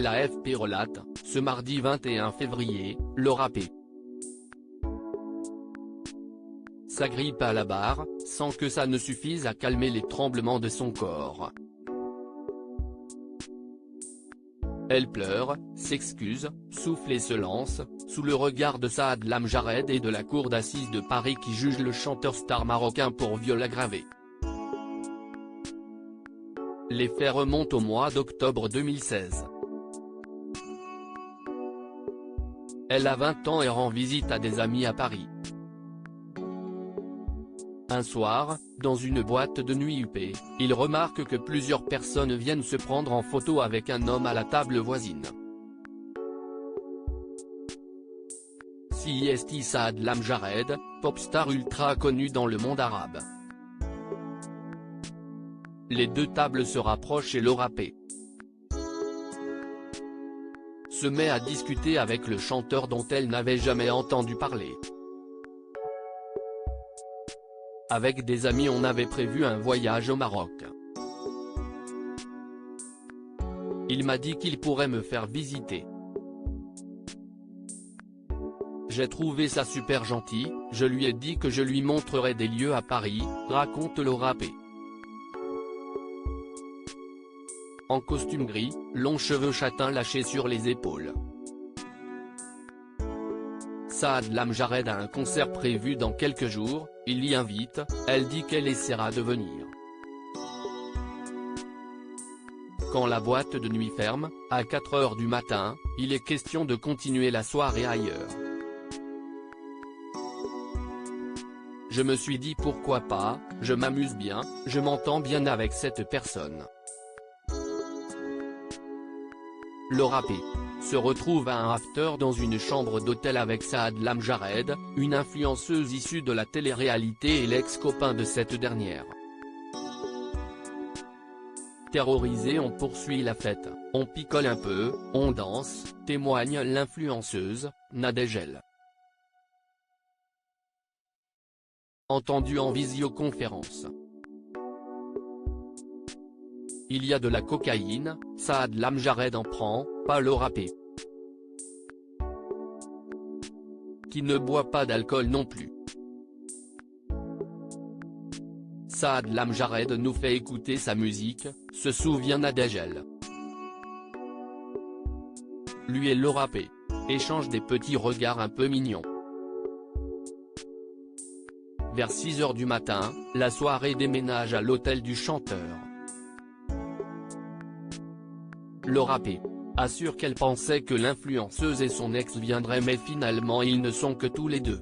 l'AFP relate, ce mardi 21 février, Laura P. s'agrippe à la barre, sans que ça ne suffise à calmer les tremblements de son corps. Elle pleure, s'excuse, souffle et se lance, sous le regard de Saad Lamjared et de la cour d'assises de Paris qui juge le chanteur star marocain pour viol aggravé. Les faits remontent au mois d'octobre 2016. Elle a 20 ans et rend visite à des amis à Paris. Un soir, dans une boîte de nuit huppée, il remarque que plusieurs personnes viennent se prendre en photo avec un homme à la table voisine. CIST Saad Lamjared, pop-star ultra connu dans le monde arabe. Les deux tables se rapprochent et Laura P. se met à discuter avec le chanteur dont elle n'avait jamais entendu parler. Avec des amis on avait prévu un voyage au Maroc. Il m'a dit qu'il pourrait me faire visiter. J'ai trouvé ça super gentil, je lui ai dit que je lui montrerais des lieux à Paris, raconte Laura P. En costume gris, longs cheveux châtains lâchés sur les épaules. Saad Lamjared a un concert prévu dans quelques jours, il y invite, elle dit qu'elle essaiera de venir. Quand la boîte de nuit ferme, à 4 h du matin, il est question de continuer la soirée ailleurs. Je me suis dit pourquoi pas, je m'amuse bien, je m'entends bien avec cette personne. Laura P. se retrouve à un after dans une chambre d'hôtel avec Saad Lamjared, une influenceuse issue de la télé-réalité et l'ex-copain de cette dernière. Terrorisé, on poursuit la fête, on picole un peu, on danse, témoigne l'influenceuse, Nadège. Entendu en visioconférence. Il y a de la cocaïne, Saad Lamjared en prend, pas Laura P. qui ne boit pas d'alcool non plus. Saad Lamjared nous fait écouter sa musique, se souvient Nadège. Lui et Laura P. échangent des petits regards un peu mignons. Vers 6 h du matin, la soirée déménage à l'hôtel du chanteur. Laura P. assure qu'elle pensait que l'influenceuse et son ex viendraient mais finalement ils ne sont que tous les deux.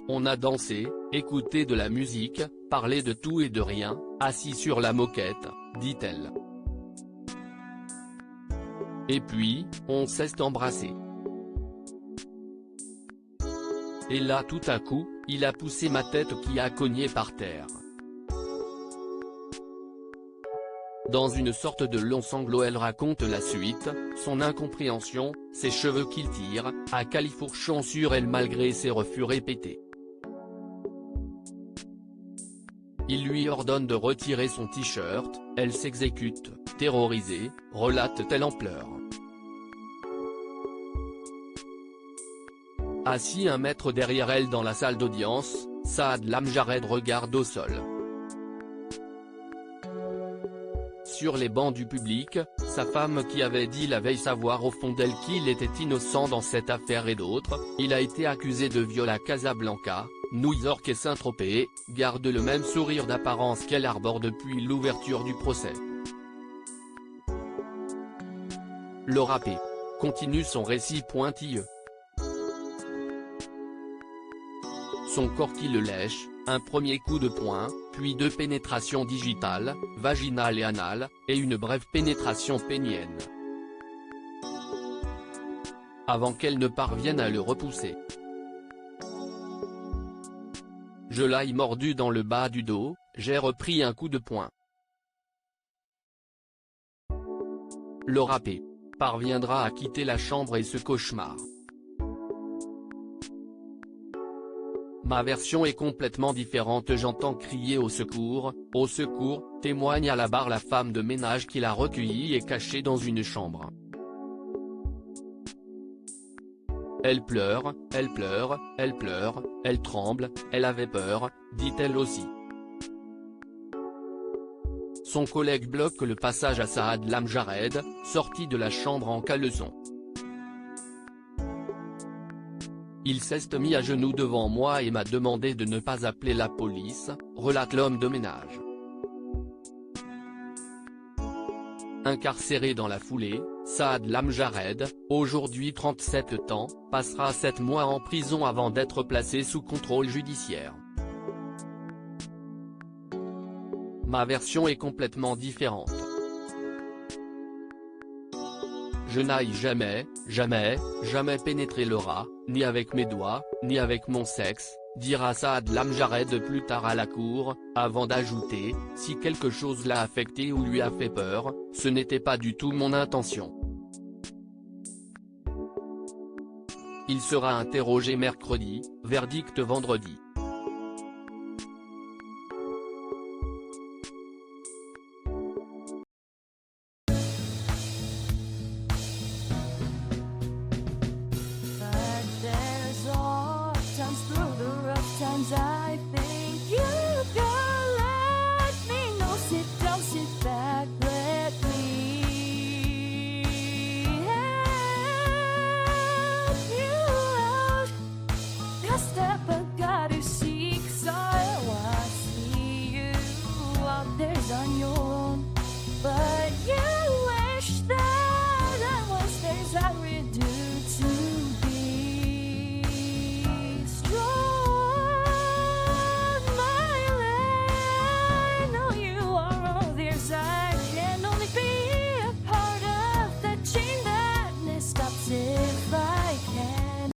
On a dansé, écouté de la musique, parlé de tout et de rien, assis sur la moquette, dit-elle. Et puis, on s'est embrassé. Et là tout à coup, il a poussé ma tête qui a cogné par terre. Dans une sorte de long sanglot elle raconte la suite, son incompréhension, ses cheveux qu'il tire, à califourchon sur elle malgré ses refus répétés. Il lui ordonne de retirer son t-shirt, elle s'exécute, terrorisée, relate-t-elle en pleurs. Assis 1 mètre derrière elle dans la salle d'audience, Saad Lamjared regarde au sol. Sur les bancs du public, sa femme qui avait dit la veille savoir au fond d'elle qu'il était innocent dans cette affaire et d'autres, il a été accusé de viol à Casablanca, New York et Saint-Tropez, garde le même sourire d'apparence qu'elle arbore depuis l'ouverture du procès. Laura P. continue son récit pointilleux. Son corps qui le lèche, un premier coup de poing, puis 2 pénétrations digitales, vaginale et anale, et une brève pénétration pénienne. Avant qu'elle ne parvienne à le repousser. Je l'ai mordu dans le bas du dos, j'ai repris un coup de poing. Laura P. parviendra à quitter la chambre et ce cauchemar. Ma version est complètement différente, j'entends crier au secours, témoigne à la barre la femme de ménage qui l'a recueillie et cachée dans une chambre. Elle pleure, elle pleure, elle pleure, elle tremble, elle avait peur, dit-elle aussi. Son collègue bloque le passage à Saad Lamjared, sorti de la chambre en caleçon. Il s'est mis à genoux devant moi et m'a demandé de ne pas appeler la police, relate l'homme de ménage. Incarcéré dans la foulée, Saad Lamjared, aujourd'hui 37 ans, passera 7 mois en prison avant d'être placé sous contrôle judiciaire. Ma version est complètement différente. Je n'aille jamais, jamais, jamais pénétrer le rat, ni avec mes doigts, ni avec mon sexe, dira Saad Lamjared plus tard à la cour, avant d'ajouter, si quelque chose l'a affecté ou lui a fait peur, ce n'était pas du tout mon intention. Il sera interrogé mercredi, verdict vendredi. I think you can let me know. Sit down, sit back, let me help you out. Just step